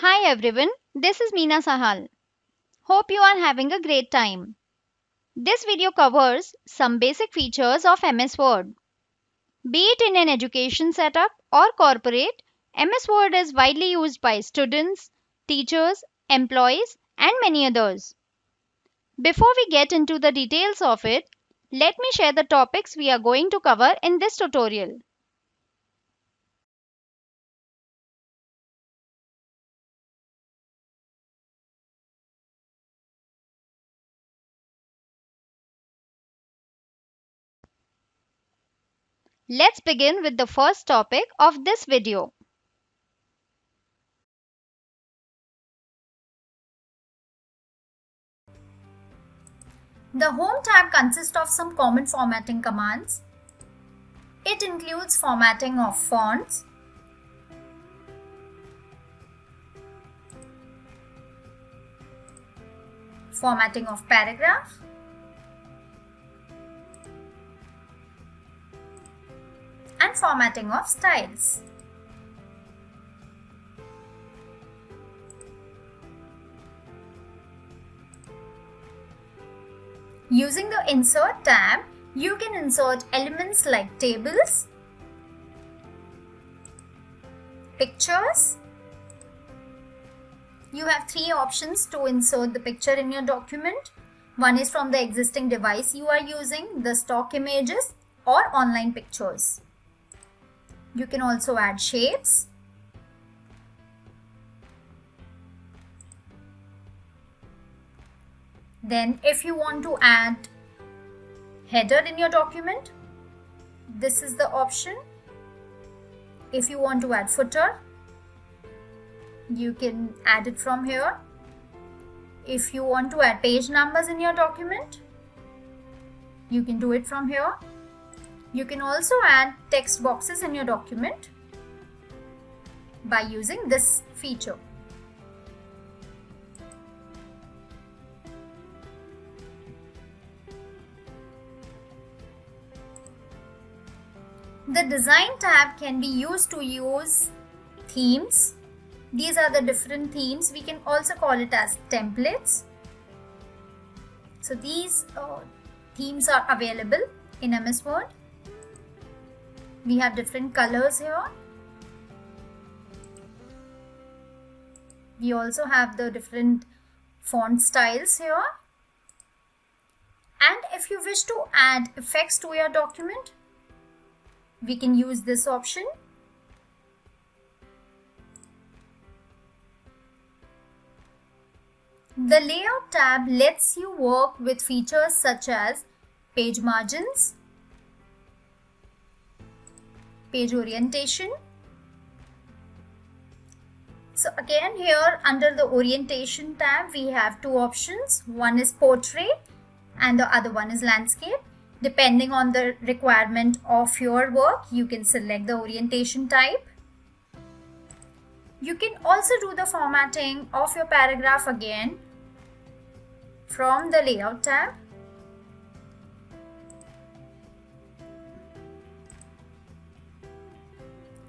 Hi everyone, this is Meena Sahal. Hope you are having a great time. This video covers some basic features of MS Word. Be it in an education setup or corporate, MS Word is widely used by students, teachers, employees, and many others. Before we get into the details of it, let me share the topics we are going to cover in this tutorial. Let's begin with the first topic of this video. The Home tab consists of some common formatting commands. It includes formatting of fonts, formatting of paragraph, and formatting of styles. Using the Insert tab, you can insert elements like tables, pictures. You have three options to insert the picture in your document. One is from the existing device you are using, the stock images, or online pictures. You can also add shapes. Then if you want to add header in your document, this is the option. If you want to add footer, you can add it from here. If you want to add page numbers in your document, you can do it from here. You can also add text boxes in your document by using this feature. The Design tab can be used to use themes. These are the different themes. We can also call it as templates. So these themes are available in MS Word. We have different colors here. We also have the different font styles here. And if you wish to add effects to your document, we can use this option. The Layout tab lets you work with features such as page margins, page orientation. So again, here under the Orientation tab, we have two options. One is Portrait and the other one is Landscape. Depending on the requirement of your work, you can select the orientation type. You can also do the formatting of your paragraph again from the Layout tab.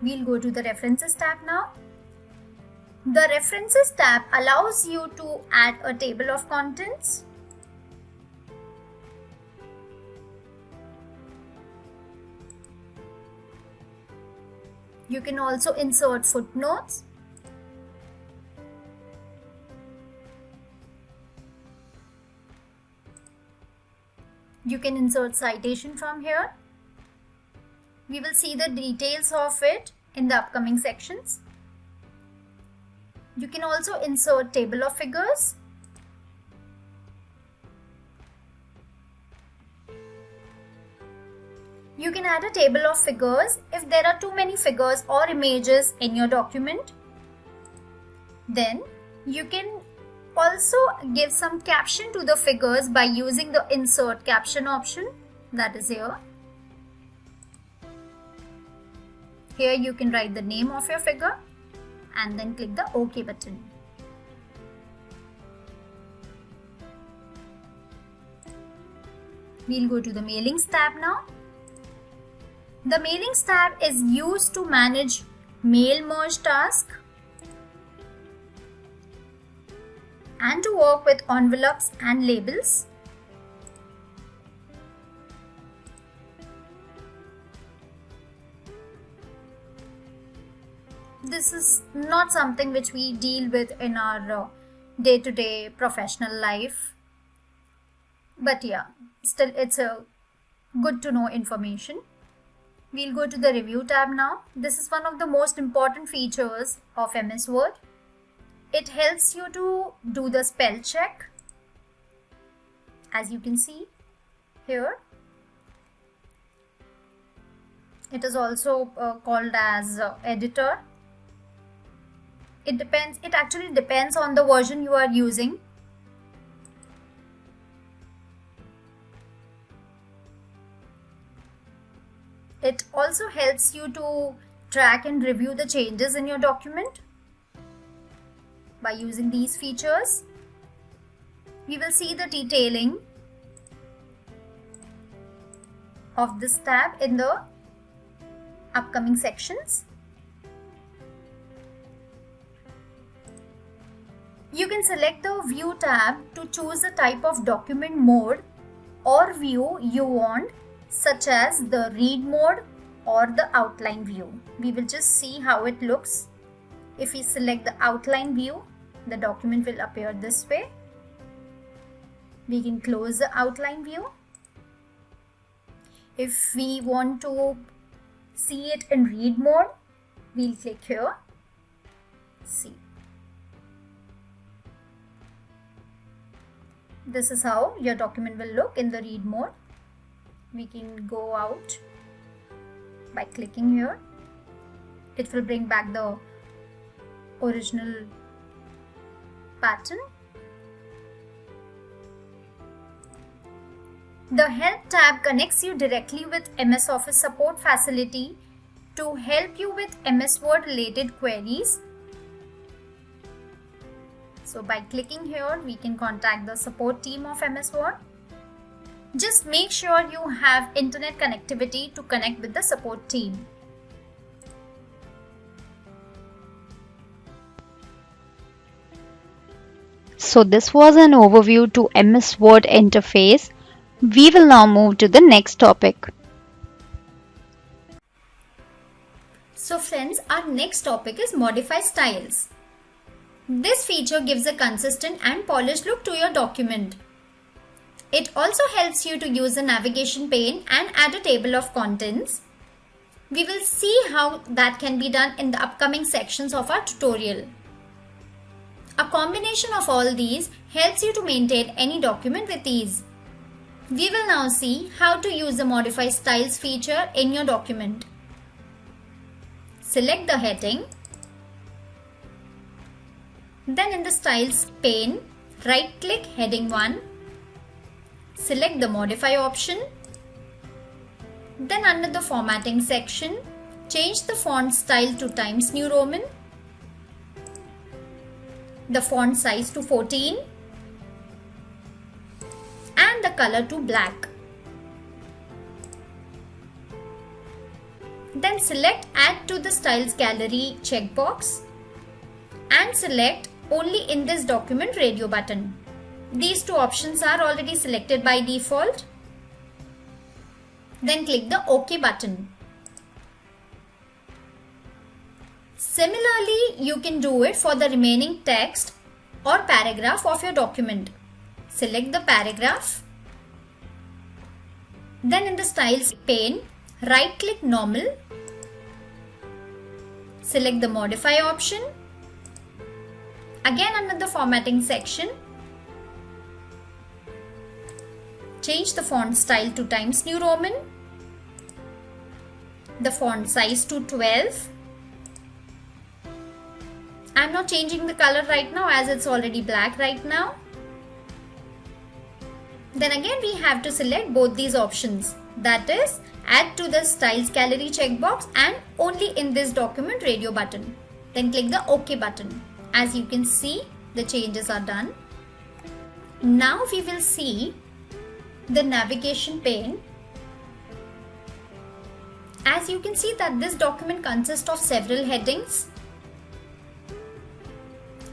We'll go to the References tab now. The References tab allows you to add a table of contents. You can also insert footnotes. You can insert citation from here. We will see the details of it in the upcoming sections. You can also insert table of figures. You can add a table of figures if there are too many figures or images in your document. Then you can also give some caption to the figures by using the Insert Caption option, that is here. Here you can write the name of your figure and then click the OK button. We'll go to the Mailings tab now. The Mailings tab is used to manage mail merge task. and to work with envelopes and labels. This is not something which we deal with in our day-to-day professional life. But yeah, still it's a good to know information. We'll go to the review tab now. This is one of the most important features of MS Word. It helps you to do the spell check, as you can see here. It is also called as editor. It actually depends on the version you are using. It also helps you to track and review the changes in your document by using these features. We will see the detailing of this tab in the upcoming sections. You can select the View tab to choose the type of document mode or view you want, such as the Read mode or the Outline view. We will just see how it looks. If we select the Outline view, the document will appear this way. We can close the Outline view. If we want to see it in Read mode, we'll click here. See. This is how your document will look in the Read mode. We can go out by clicking here. It will bring back the original pattern. The Help tab connects you directly with MS Office support facility to help you with MS Word related queries. So by clicking here, we can contact the support team of MS Word. Just make sure you have internet connectivity to connect with the support team. So this was an overview to MS Word interface. We will now move to the next topic. So friends, our next topic is Modify Styles. This feature gives a consistent and polished look to your document. It also helps you to use the navigation pane and add a table of contents. We will see how that can be done in the upcoming sections of our tutorial. A combination of all these helps you to maintain any document with ease. We will now see how to use the Modify Styles feature in your document. Select the heading. Then in the Styles pane, right-click Heading 1. Select the Modify option. Then under the Formatting section, change the font style to Times New Roman, the font size to 14, and the color to black. Then select Add to the Styles Gallery checkbox and select Only in this document radio button. These two options are already selected by default. Then click the OK button. Similarly, you can do it for the remaining text or paragraph of your document. Select the paragraph. Then in the Styles pane, right-click Normal. Select the Modify option. Again under the Formatting section, change the font style to Times New Roman, the font size to 12. I'm not changing the color right now as it's already black right now. Then again we have to select both these options, that is Add to the Styles Gallery checkbox and Only in this document radio button. Then click the OK button. As you can see, the changes are done. Now we will see the navigation pane. As you can see that this document consists of several headings.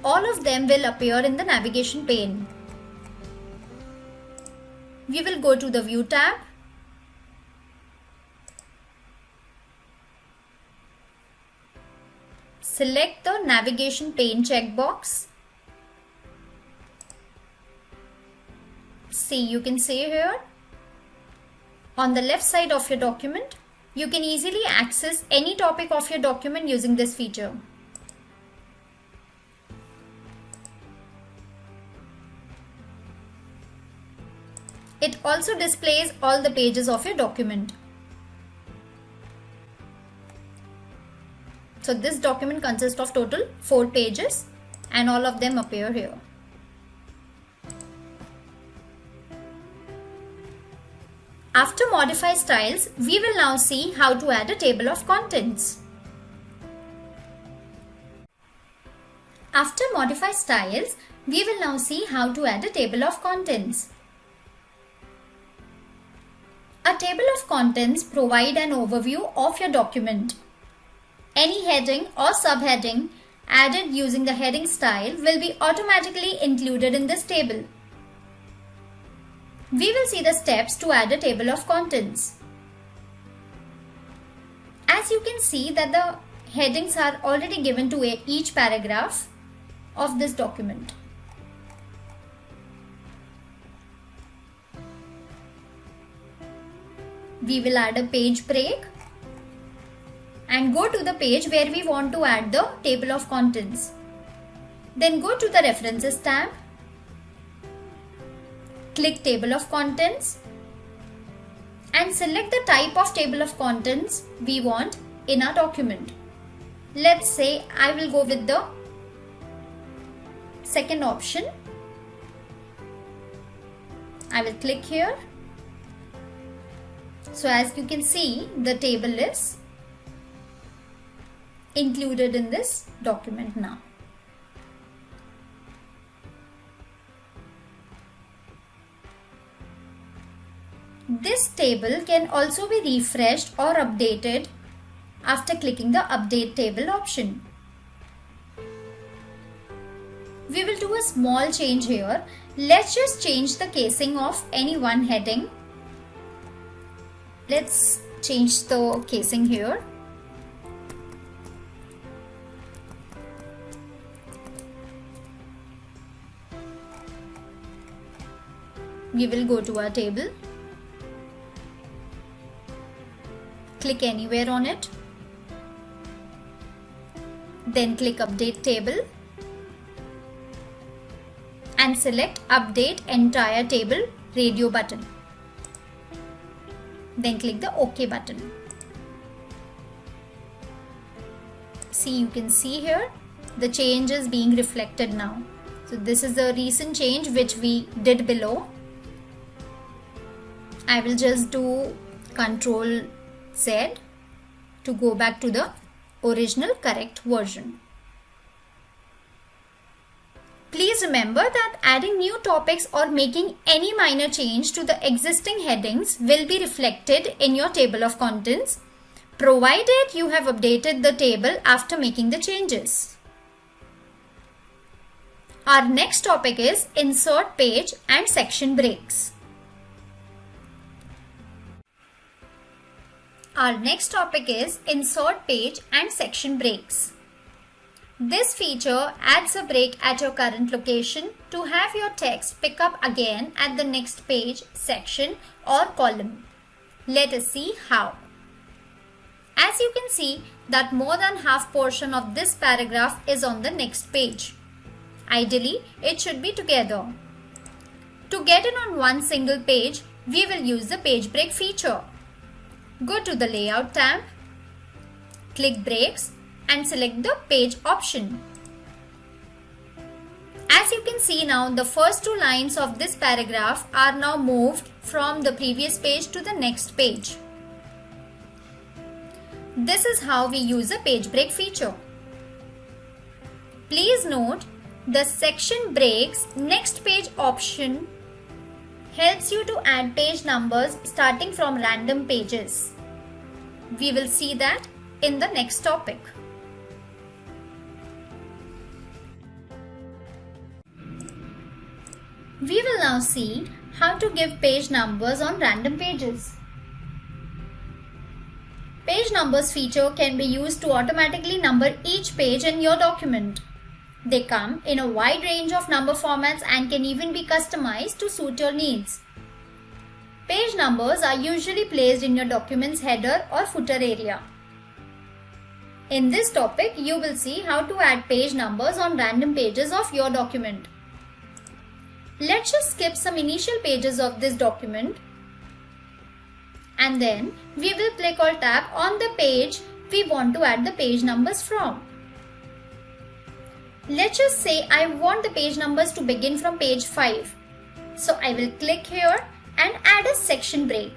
all of them will appear in the navigation pane. We will go to the View tab. Select the navigation pane checkbox. See, you can see here on the left side of your document, you can easily access any topic of your document using this feature. It also displays all the pages of your document. So this document consists of total 4 pages and all of them appear here. After Modify Styles, we will now see how to add a table of contents. After Modify Styles, we will now see how to add a table of contents. A table of contents provide an overview of your document. Any heading or subheading added using the heading style will be automatically included in this table. We will see the steps to add a table of contents. As you can see that the headings are already given to each paragraph of this document. We will add a page break and go to the page where we want to add the table of contents. Then go to the References tab. Click Table of Contents and select the type of table of contents we want in our document. Let's say I will go with the second option. I will click here. So as you can see, the table is included in this document now. This table can also be refreshed or updated after clicking the Update Table option. We will do a small change here. Let's just change the casing of any one heading. Let's change the casing here. We will go to our table. Click anywhere on it. Then click Update Table and select Update Entire Table Radio button. Then click the OK button. See, you can see here the change is being reflected now. So this is the recent change which we did below. I will just do Ctrl Z to go back to the original correct version. Please remember that adding new topics or making any minor change to the existing headings will be reflected in your table of contents, provided you have updated the table after making the changes. Our next topic is Insert Page and Section Breaks. Our next topic is Insert Page and Section Breaks. This feature adds a break at your current location to have your text pick up again at the next page, section or column. Let us see how. As you can see that more than half portion of this paragraph is on the next page. Ideally, it should be together. To get it on one single page, we will use the page break feature. Go to the Layout tab, click Breaks and select the Page option. As you can see now, the first 2 lines of this paragraph are now moved from the previous page to the next page. This is how we use a page break feature. Please note, the Section Breaks Next Page option helps you to add page numbers starting from random pages. We will see that in the next topic. We will now see how to give page numbers on random pages. Page numbers feature can be used to automatically number each page in your document. They come in a wide range of number formats and can even be customized to suit your needs. Page numbers are usually placed in your document's header or footer area. In this topic, you will see how to add page numbers on random pages of your document. Let's just skip some initial pages of this document and then we will click or tap on the page we want to add the page numbers from. Let's just say I want the page numbers to begin from page 5. So I will click here and add a section break.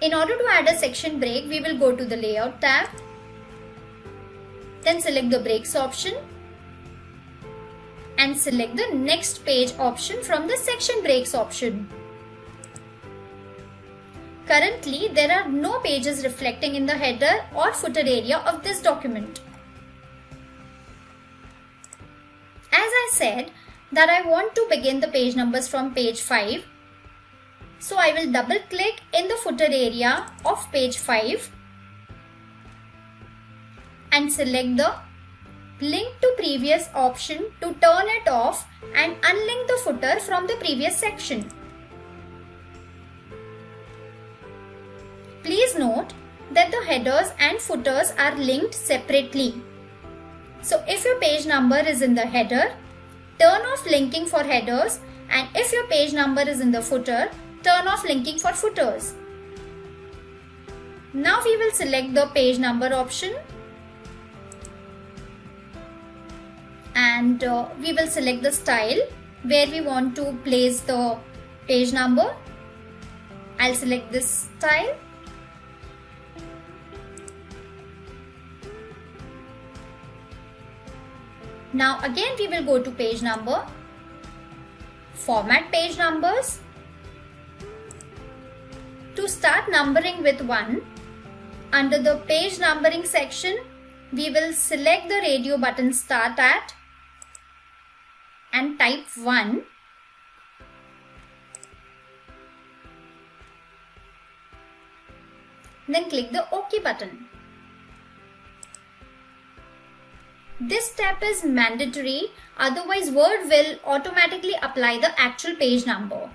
In order to add a section break, we will go to the Layout tab. Then select the Breaks option and select the Next Page option from the Section Breaks option. Currently, there are no pages reflecting in the header or footer area of this document. As I said that I want to begin the page numbers from page 5. So I will double click in the footer area of page 5 and select the Link to Previous option to turn it off and unlink the footer from the previous section. Please note that the headers and footers are linked separately. So if your page number is in the header, turn off linking for headers, and if your page number is in the footer, turn off linking for footers. Now we will select the page number option and we will select the style where we want to place the page number. I'll select this style. Now again we will go to page number, format page numbers. To start numbering with 1, under the page numbering section, we will select the radio button Start At and type 1. Then click the OK button. This step is mandatory, otherwise Word will automatically apply the actual page number.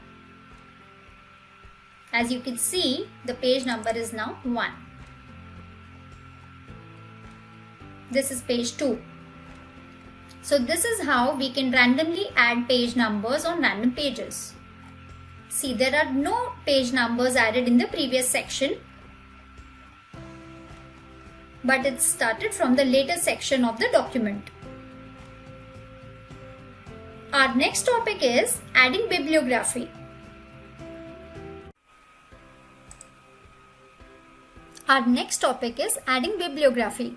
As you can see, the page number is now 1. This is page 2. So this is how we can randomly add page numbers on random pages. See, there are no page numbers added in the previous section, but it started from the later section of the document. Our next topic is adding bibliography. Our next topic is adding bibliography.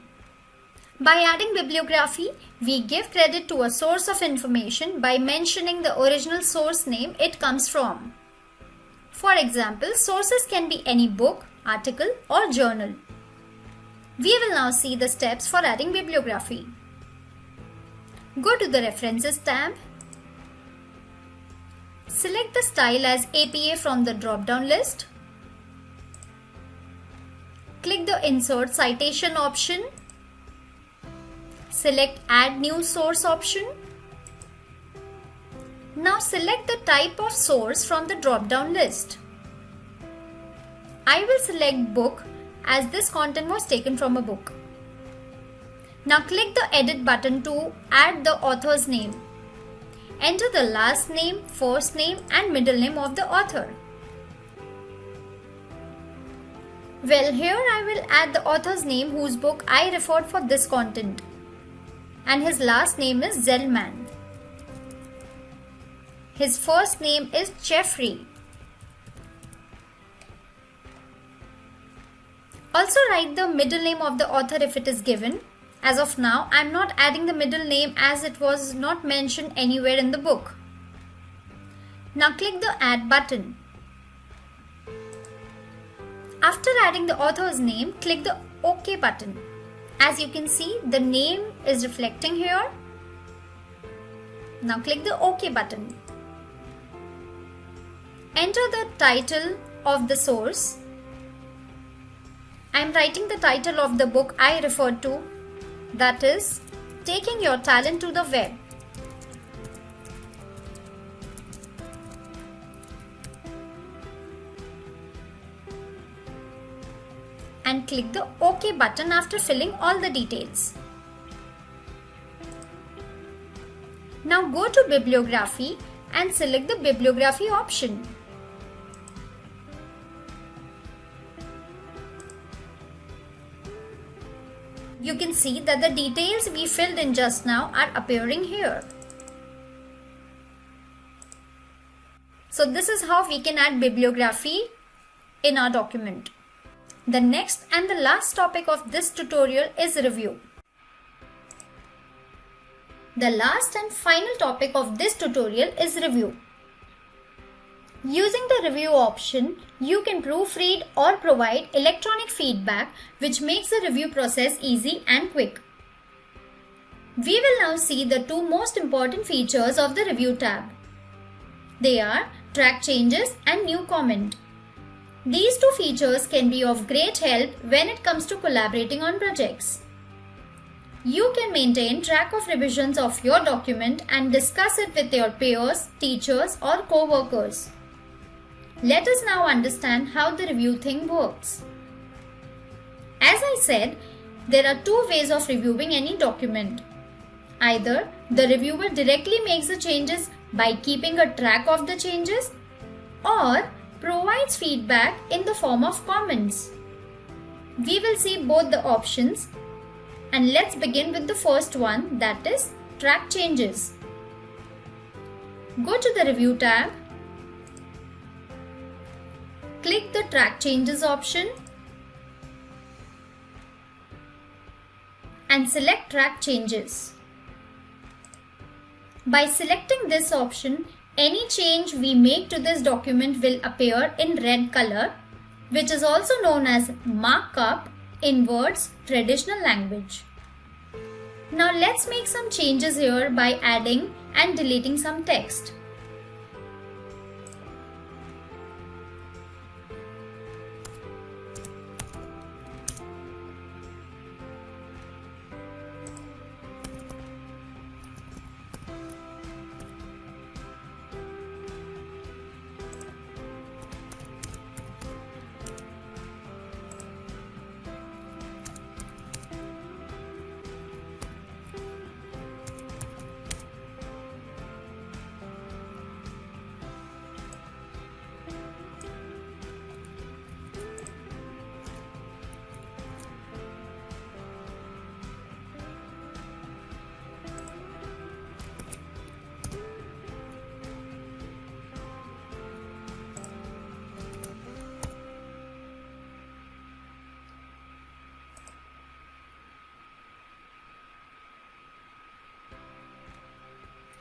By adding bibliography, we give credit to a source of information by mentioning the original source name it comes from. For example, sources can be any book, article, or journal. We will now see the steps for adding bibliography. Go to the References tab. Select the style as APA from the drop-down list. Click the Insert Citation option. Select Add New Source option. Now select the type of source from the drop-down list. I will select Book as this content was taken from a book. Now click the Edit button to add the author's name. Enter the last name, first name and middle name of the author. Well, here I will add the author's name whose book I referred for this content. And his last name is Zellman. His first name is Jeffrey. Also write the middle name of the author if it is given. As of now, I am not adding the middle name as it was not mentioned anywhere in the book. Now click the Add button. After adding the author's name, click the OK button. As you can see, the name is reflecting here. Now click the OK button. Enter the title of the source. I am writing the title of the book I referred to, that is, Taking Your Talent to the Web. And click the OK button after filling all the details. Now go to Bibliography and select the Bibliography option. You can see that the details we filled in just now are appearing here. So this is how we can add bibliography in our document. The next and the last topic of this tutorial is review. The last and final topic of this tutorial is review. Using the review option, you can proofread or provide electronic feedback which makes the review process easy and quick. We will now see the two most important features of the review tab. They are track changes and new comment. These two features can be of great help when it comes to collaborating on projects. You can maintain track of revisions of your document and discuss it with your peers, teachers, or co-workers. Let us now understand how the review thing works. As I said, there are two ways of reviewing any document. Either the reviewer directly makes the changes by keeping a track of the changes, or provides feedback in the form of comments. We will see both the options, and let's begin with the first one, that is track changes. Go to the Review tab. Click the Track Changes option and select Track Changes. By selecting this option, any change we make to this document will appear in red color, which is also known as markup in Word's traditional language. Now let's make some changes here by adding and deleting some text.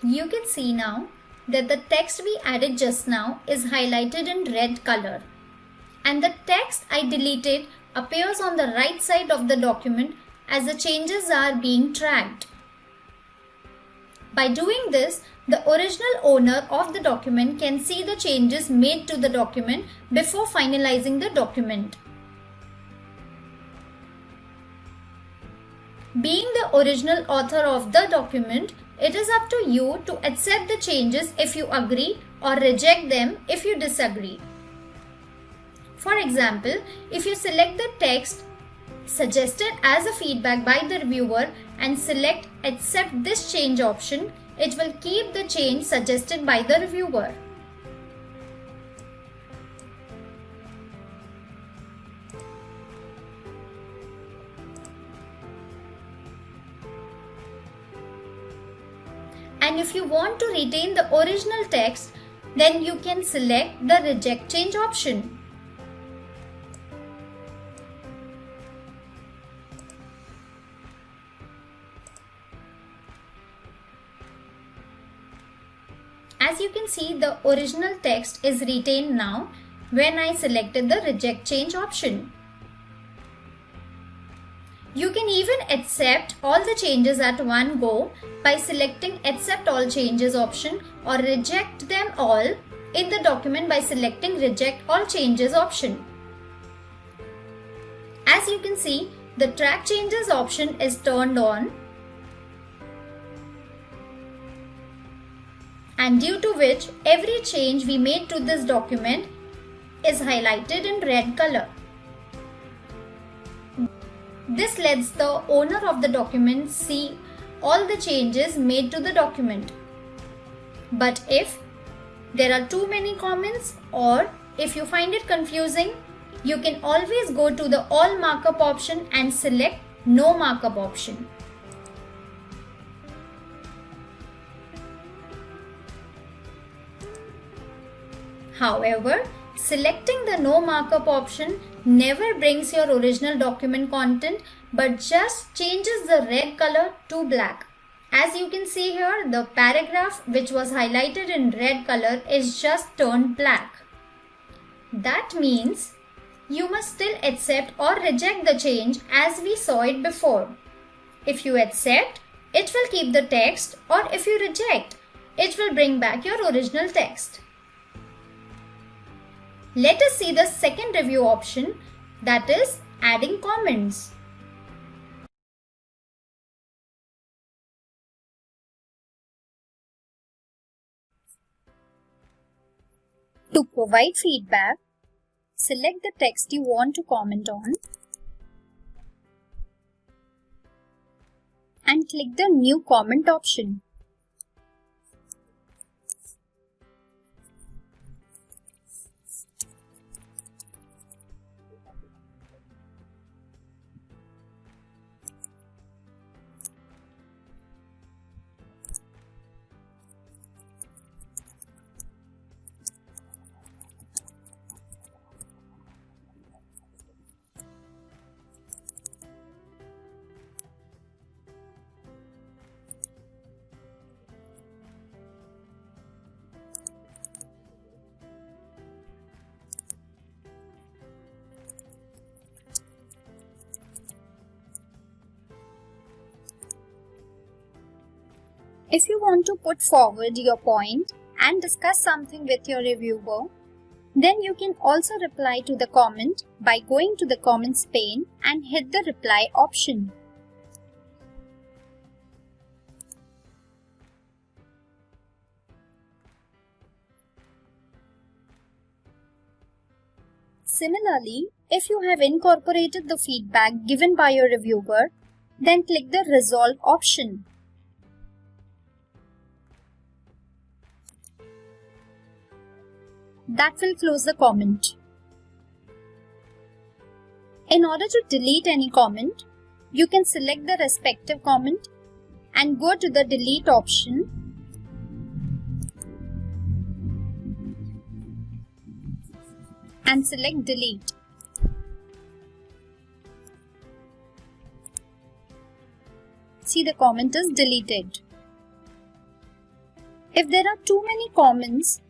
You can see now that the text we added just now is highlighted in red color, and the text I deleted appears on the right side of the document as the changes are being tracked. By doing this, the original owner of the document can see the changes made to the document before finalizing the document. Being the original author of the document, it is up to you to accept the changes if you agree or reject them if you disagree. For example, if you select the text suggested as a feedback by the reviewer and select Accept this change option, it will keep the change suggested by the reviewer. And if you want to retain the original text, then you can select the Reject Change option. As you can see, the original text is retained now when I selected the Reject Change option. You can even accept all the changes at one go by selecting Accept All Changes option or Reject Them All in the document by selecting Reject All Changes option. As you can see, the Track Changes option is turned on, and due to which every change we made to this document is highlighted in red color. This lets the owner of the document see all the changes made to the document. But if there are too many comments or if you find it confusing, you can always go to the All Markup option and select No Markup option. However, selecting the No Markup option never brings your original document content but just changes the red color to black. As you can see here, the paragraph which was highlighted in red color is just turned black. That means you must still accept or reject the change as we saw it before. If you accept, it will keep the text, or if you reject, it will bring back your original text. Let us see the second review option, that is adding comments. To provide feedback, select the text you want to comment on and click the New Comment option. If you want to put forward your point and discuss something with your reviewer, then you can also reply to the comment by going to the comments pane and hit the reply option. Similarly, if you have incorporated the feedback given by your reviewer, then click the Resolve option. That will close the comment. In order to delete any comment, you can select the respective comment and go to the Delete option. And select Delete. See, the comment is deleted. If there are too many comments,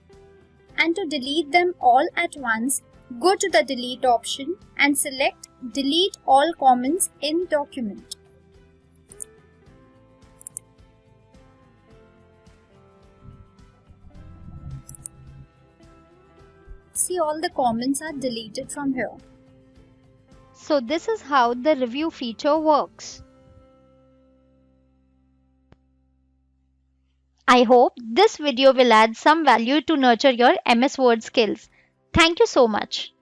and to delete them all at once, go to the Delete option and select Delete all comments in document. See, all the comments are deleted from here. So this is how the review feature works. I hope this video will add some value to nurture your MS Word skills. Thank you so much.